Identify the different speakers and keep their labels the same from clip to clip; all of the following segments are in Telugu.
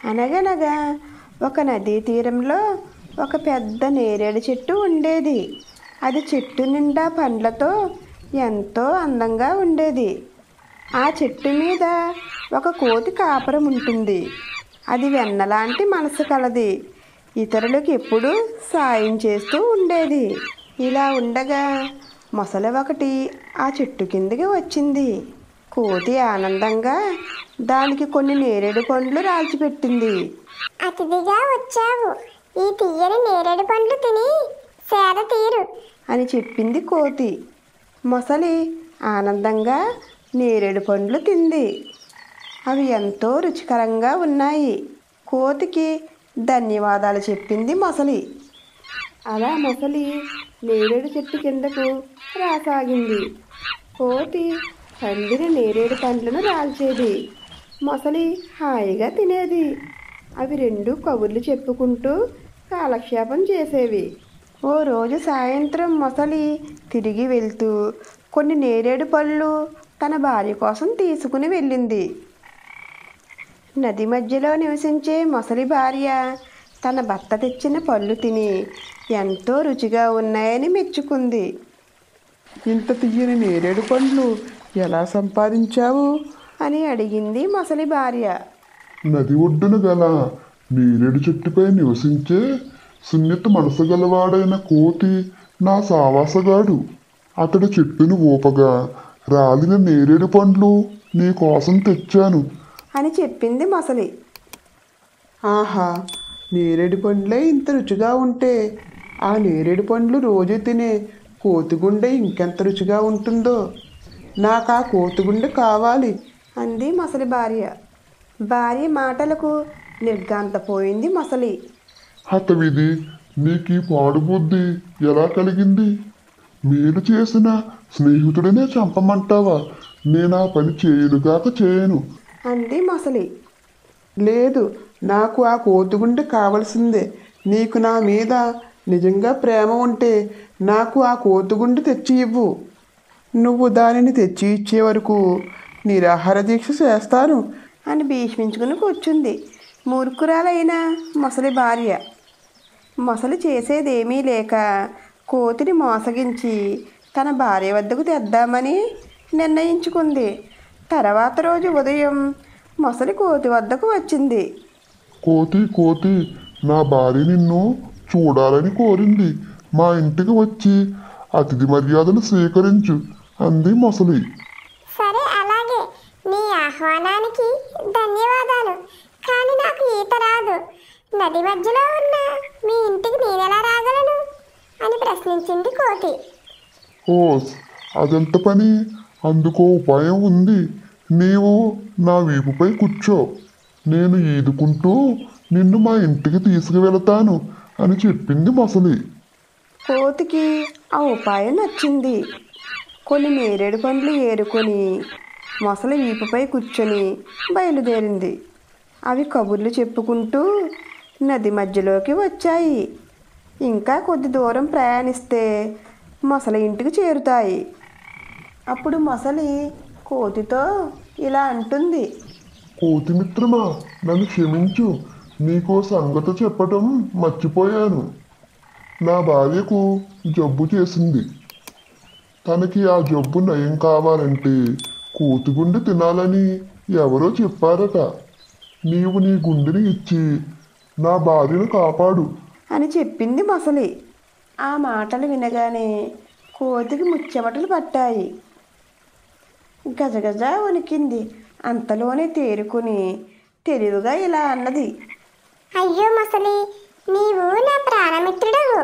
Speaker 1: అనగనగా ఒక నదీ తీరంలో ఒక పెద్ద నేరేడు చెట్టు ఉండేది. అది చెట్టు నిండా పండ్లతో ఎంతో అందంగా ఉండేది. ఆ చెట్టు మీద ఒక కోతి కాపురం ఉంటుంది. అది వెన్నలాంటి మనసు కలది. ఇతరులకు ఎప్పుడూ సాయం చేస్తూ ఉండేది. ఇలా ఉండగా మొసలి ఒకటి ఆ చెట్టు కిందకి వచ్చింది. కోతి ఆనందంగా దానికి కొన్ని నేరేడు పండ్లు రాల్చిపెట్టింది.
Speaker 2: అతిథిగా వచ్చావు, ఈ తీయని నేరేడు పండ్లు తిని సేద తీరు
Speaker 1: అని చెప్పింది కోతి. మొసలి ఆనందంగా నేరేడు పండ్లు తింది. అవి ఎంతో రుచికరంగా ఉన్నాయి. కోతికి ధన్యవాదాలు చెప్పింది మొసలి. అలా మొసలి నేరేడు చెట్టు కిందకు రాసాగింది. కోతి పండిన నేరేడు పండ్లను రాల్చేది. మొసలి హాయిగా తినేది. అవి రెండు కబుర్లు చెప్పుకుంటూ కాలక్షేపం చేసేవి. ఓ రోజు సాయంత్రం మొసలి తిరిగి వెళ్తూ కొన్ని నేరేడు పళ్ళు తన భార్య కోసం తీసుకుని వెళ్ళింది. నది మధ్యలో నివసించే మొసలి భార్య తన భర్త తెచ్చిన పళ్ళు తిని ఎంతో రుచిగా ఉన్నాయని మెచ్చుకుంది.
Speaker 3: ఇంత తీయని నేరేడు పండ్లు ఎలా సంపాదించావు
Speaker 1: అని అడిగింది మొసలి భార్య.
Speaker 4: నది ఒడ్డున గల నేరేడు చెట్టుపై నివసించే సున్నిత మనసు గలవాడైన కోతి నా సావాసగాడు. అతడి చెట్టును ఊపగా రాలిన నేరేడు పండ్లు నీ కోసం తెచ్చాను
Speaker 1: అని చెప్పింది మొసలి.
Speaker 3: ఆహా, నేరేడు పండ్లే ఇంత రుచిగా ఉంటే ఆ నేరేడు పండ్లు రోజు తినే కోతిగుండె ఇంకెంత రుచిగా ఉంటుందో. నాకు ఆ కోతిగుండె కావాలి
Speaker 1: అంది మొసలి భార్య. భార్య మాటలకు నిర్ఘాంతపోయింది మొసలి.
Speaker 4: హతవిధి, నీకీ పాడు బుద్ధి ఎలా కలిగింది? మేలు చేసిన స్నేహితుడినే చంపమంటావా? నేనా పని చేయనుగాక చేయను
Speaker 1: అంది మొసలి.
Speaker 3: లేదు, నాకు ఆ కోతిగుండె కావలసిందే. నీకు నా మీద నిజంగా ప్రేమ ఉంటే నాకు ఆ కోతిగుండె తెచ్చి ఇవ్వు. నువ్వు దానిని తెచ్చి ఇచ్చే వరకు నిరాహార దీక్ష చేస్తాను
Speaker 1: అని భీష్మించుకుని కూర్చుంది మూర్ఖురాలైన మొసలి భార్య. మొసలి చేసేదేమీ లేక కోతిని మోసగించి తన భార్య వద్దకు తెద్దామని నిర్ణయించుకుంది. తర్వాత రోజు ఉదయం మొసలి కోతి వద్దకు వచ్చింది.
Speaker 4: కోతి కోతి, నా భార్య నిన్ను చూడాలని కోరింది. మా ఇంటికి వచ్చి అతిథి మర్యాదలు స్వీకరించు అంది మొసలి.
Speaker 2: సరే, అలాగే. నీ ఆహ్వానానికి ధన్యవాదాలు. కానీ నాకు ఈత రాదు. నది మధ్యలో ఉన్న మీ ఇంటికి నేనెలా రాగలను అని ప్రశ్నించింది కోతి.
Speaker 4: ఓస్, అదెంత పని? అందుకో ఉపాయం ఉంది. నీవు నా వీపుపై కూర్చో, నేను ఈదుకుంటూ నిన్ను మా ఇంటికి తీసుకువెళతాను అని చెప్పింది మొసలి.
Speaker 1: కోతికి ఆ ఉపాయం నచ్చింది. కొన్ని నేరేడు పండ్లు ఏరుకొని మొసలి వీపుపై కూర్చొని బయలుదేరింది. అవి కబుర్లు చెప్పుకుంటూ నది మధ్యలోకి వచ్చాయి. ఇంకా కొద్ది దూరం ప్రయాణిస్తే మొసలి ఇంటికి చేరుతాయి. అప్పుడు మొసలి కోతితో ఇలా అంటుంది.
Speaker 4: కోతి మిత్రమా, నన్ను క్షమించు. నీకో సంగతి చెప్పటం మర్చిపోయాను. నా భార్యకు జబ్బు చేసింది. తనకి ఆ జబ్బు నయం కావాలంటే కోతిగుండె తినాలని ఎవరో చెప్పారట. నీవు నీ గుండెని ఇచ్చి నా భార్యను కాపాడు
Speaker 1: అని చెప్పింది మొసలి. ఆ మాటలు వినగానే కోతికి ముచ్చెమటలు పట్టాయి. గజగజ వణికింది. అంతలోనే తేరుకుని తెలివిగా ఇలా అన్నది.
Speaker 2: అయ్యో మొసలి, నీవు నా ప్రాణమిత్రుడవు.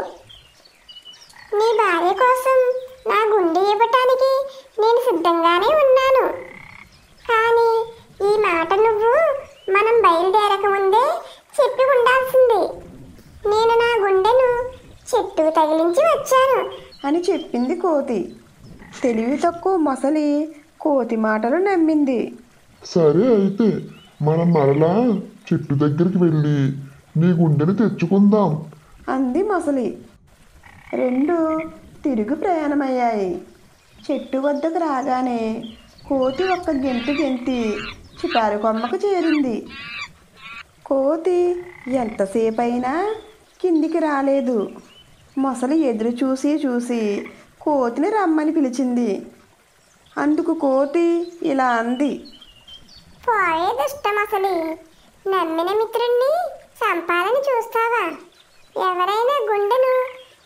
Speaker 2: నీ భార్య కోసం నా గుండె ఇవ్వటానికి నేను సిద్ధంగానే ఉన్నాను. కానీ ఈ మాట నువ్వు మనం బయలుదేరక ముందే చెప్పి ఉండాల్సింది. నేను నా గుండెను చెట్టు తగిలించి వచ్చాను
Speaker 1: అని చెప్పింది కోతి. తెలివి తక్కువ మొసలి కోతి మాటలు నమ్మింది.
Speaker 4: సరే, అయితే మనం మరలా చెట్టు దగ్గరికి వెళ్ళి నీ గుండెని తెచ్చుకుందాం
Speaker 1: అంది మొసలి. రెండు తిరుగు ప్రయాణమయ్యాయి. చెట్టు వద్దకు రాగానే కోతి ఒక్క గెంతు గెంతి చిటారు కొమ్మకు చేరింది. కోతి ఎంతసేపు అయినా కిందికి రాలేదు. మొసలి ఎదురు చూసి చూసి కోతిని రమ్మని పిలిచింది. అందుకు కోతి ఇలా అంది.
Speaker 2: పోయే దుష్టమసలి, నమ్మిన మిత్రుణ్ణి చంపాలని చూస్తావా? ఎవరైనా గుండెను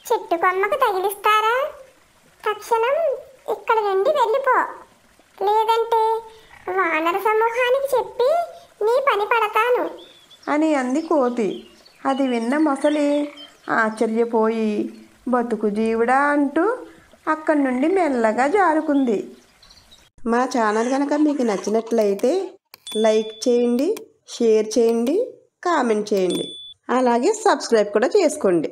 Speaker 2: చెట్టు కొమ్మకు తగిలిస్తారా? తక్షణం ఇక్కడ నుండి వెళ్ళిపో, లేదంటే వానర సమూహానికి చెప్పి నీ పని పడతాను
Speaker 1: అని అంది కోతి. అది విన్న మొసలి ఆశ్చర్యపోయి బతుకు జీవుడా అంటూ అక్కడి నుండి మెల్లగా జారుకుంది. మా ఛానల్ కనుక మీకు నచ్చినట్లయితే లైక్ చేయండి, షేర్ చేయండి, కామెంట్ చేయండి, అలాగే సబ్స్క్రైబ్ కూడా చేసుకోండి.